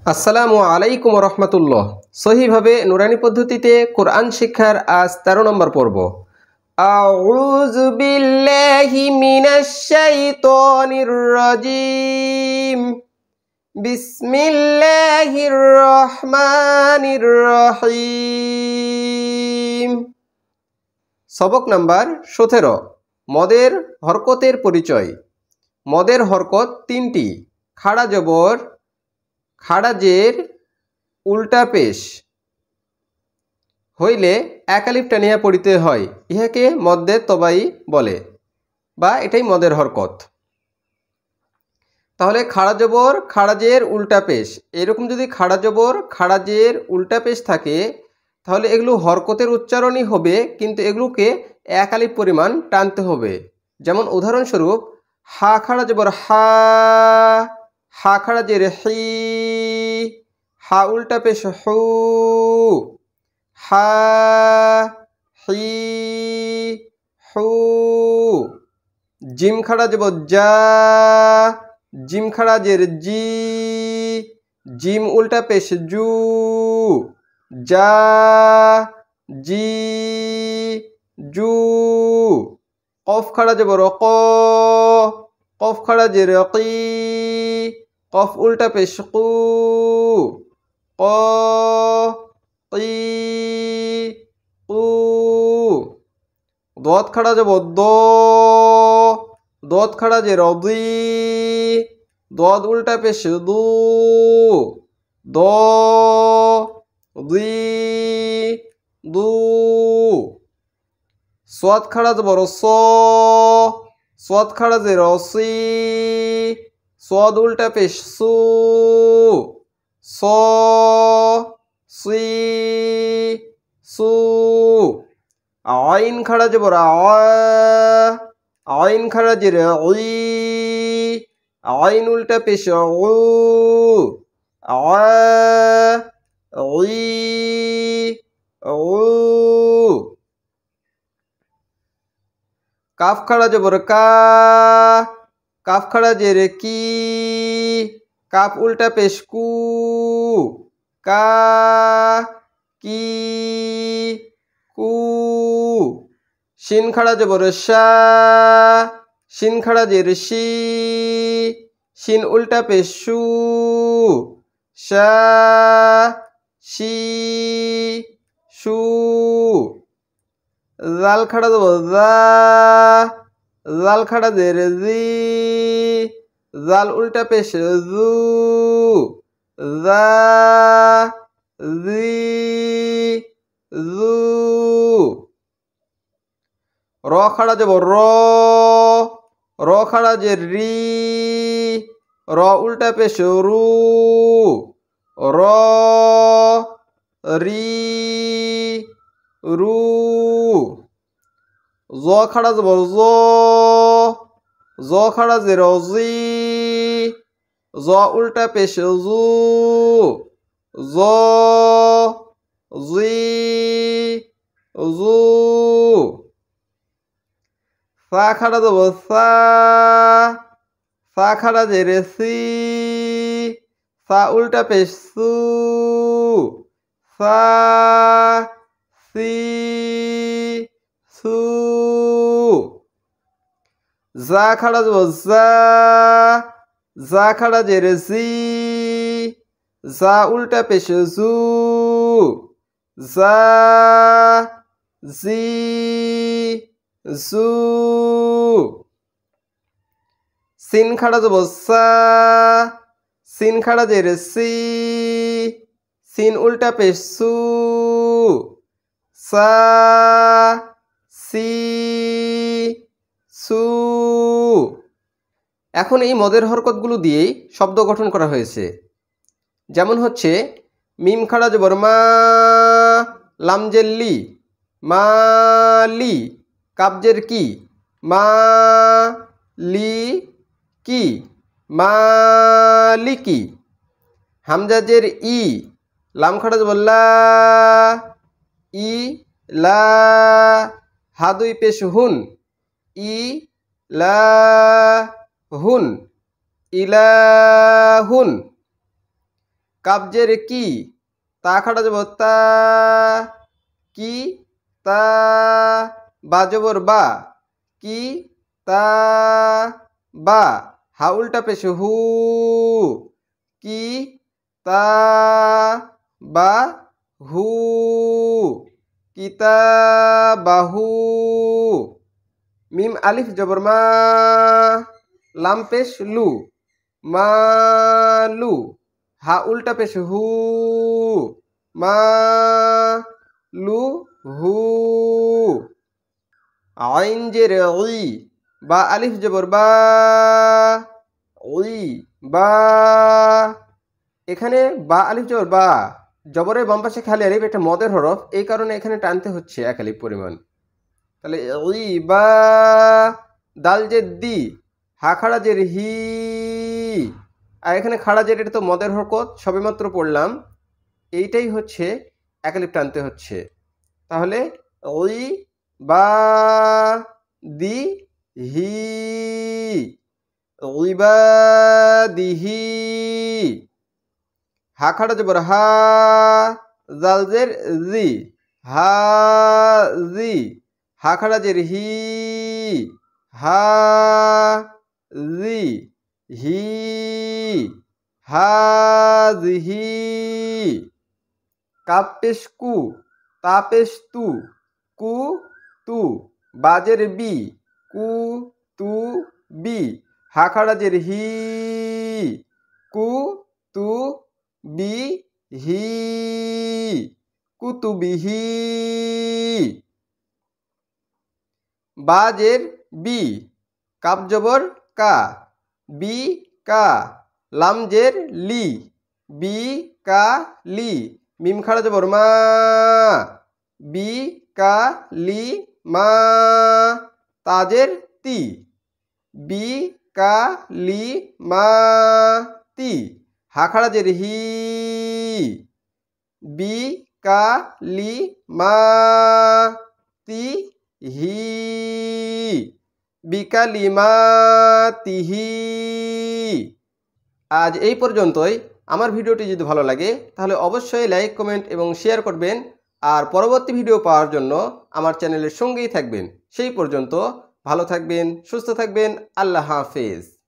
আসসালামু আলাইকুম রহমতুল্লাহ। সহিভাবে নুরানি পদ্ধতিতে কোরআন শিক্ষার আজ 13 নম্বর পর্ব। আউযু বিল্লাহি মিনাশ শাইতানির রাজিম। বিসমিল্লাহির রহমানির রহিম। সবক নাম্বার 17। মদের হরকতের পরিচয়। মদের হরকত তিনটি: খাড়া জবর, খাড়া জের, উল্টা পেশ হইলে এক আলিফ টানিয়া পড়িতে হয়। ইহাকে মদ্দে তবাই বলে বা এটাই মদের হরকত। তাহলে খাড়া জবর, খাড়া জের, উল্টা পেশ, এরকম যদি খাড়া জবর, খাড়া জের, উল্টা পেশ থাকে তাহলে এগুলো হরকতের উচ্চারণই হবে, কিন্তু এগুলোকে এক আলিফ পরিমাণ টানতে হবে। যেমন উদাহরণস্বরূপ, হা খাড়া জবর হা, হা খাড়া জের হি, হা উল্টা পেশ হু, হা হি হু। জিম খাড়া জবর যা, জিম খাড়া জের জি, জিম উল্টা পেশ জু, যা জি জু। কফ খাড়া জবর ক, কফ খাড়া জের কি, কফ উল্টা পেশ কু, ক কি কু। দত খাড়া জবর দ, দত খাড়া জের দি, দদ উল্টা পেশ দু, দ দি দু। সোয়াদ খাড়া জবর স, সোয়াদ খাড়া জের সি, সোয়াদ উল্টা পেশ সু, স সি সু। আইন খাড়া জবর আ, আইন খাড়া জের ই, আইন উল্টা পেশ উ, আ ই উ। কাফ খাড়া জবর কা, কাফ খাড়া জের কি, কাফ উল্টা পেশ কু, কা কি কু। শিন খাড়া জবর শা, শিন খাড়া জের শি, শিন উল্টা পেশ শু, শা শি শু। জাল খাড়া জবর জা, জাল খাড়া জের জি, জাল উল্টা পেশ জু, জা জি জু। র খাড়া জবর র, র খাড়া জের রি, র উল্টা পেশ রু, র রি রু। জ খাড়া জবর জ, জ খাড়া জের জি, জ উল্টা পেশ জু, জ জি জু। সা খাড়া জবর সা, সা খাড়া জের সি, সা উল্টা পেশ সু, সা সি সু। জা খাড়া জবর জা, জা খাড়া জের জি, জা উল্টা পেশ জু, জা জি জু। সিন খাড়া জবর সা, সিন খাড়া জের সি, সিন উল্টা পেশ সু, সা সি সু। এখন এই মদের হরকতগুলো দিয়েই শব্দ গঠন করা হয়েছে। যেমন হচ্ছে, মিম খাড়া জবর মা, লাম জের লি, মালি, কাব জের কি, মা লি কি, মালিকি। হামজা জের ই, লাম খাড়া জবর লা, ই লা, হা দুই পেশ হুন, ই লা হুন, ইলাহুন। কাবজের কি, তা খাড়া জবর তা, কি তা। বা জবর বা, কি তা বা। হা উল্টা পেশ হু, কি তা বা হু, কিতাবাহু। মিম আলিফ জবর মা, লাম পেশ লু, মালু। হা উল্টা পেশ হু, মা লু হু। আইন জের ই, বা আলিফ জবর বা, ওই বা। এখানে বা আলিফ জবর বা, জবরের বাম পাশে খালি আলিফ, এটা মদের হরফ, এই কারণে এখানে টানতে হচ্ছে এক আলিফ পরিমাণ। তাহলে ওই বা। দাল জের দি, হা খাড়া জের হি। আর এখানে খাড়া জের, এটা তো মদের হরকত, সবেমাত্র পড়লাম, এইটাই হচ্ছে এক আলিফ টানতে হচ্ছে। তাহলে ওই বা দি হি, ইবাদিহি। হা খাড়া জবর হা, জাল জের জি, হা জি। হা খাড়া জের হি, হা জি, হি, হাজিহি। কাপ পেশ কু, তা পেশ তু, কু তু। বাজের বি, কু তু বি। হা খাড়া জের হি, কু তু বি হি, কুতুবিহি। বাজের বি, কাপ জবর কা, বি কা। লাম জের লি, বি কা লি। মিম খাড়া জবর মা, বি কা লি মা। তাজের তি, বি কা লি মা তি। হা খাড়া জের হি, বি কা লি মা তি হি, বিকালিমাতিহি। আজ এই পর্যন্তই। আমার ভিডিওটি যদি ভালো লাগে তাহলে অবশ্যই লাইক, কমেন্ট এবং শেয়ার করবেন। আর পরবর্তী ভিডিও পাওয়ার জন্য আমার চ্যানেলের সঙ্গেই থাকবেন। সেই পর্যন্ত ভালো থাকবেন, সুস্থ থাকবেন। আল্লাহ হাফেজ।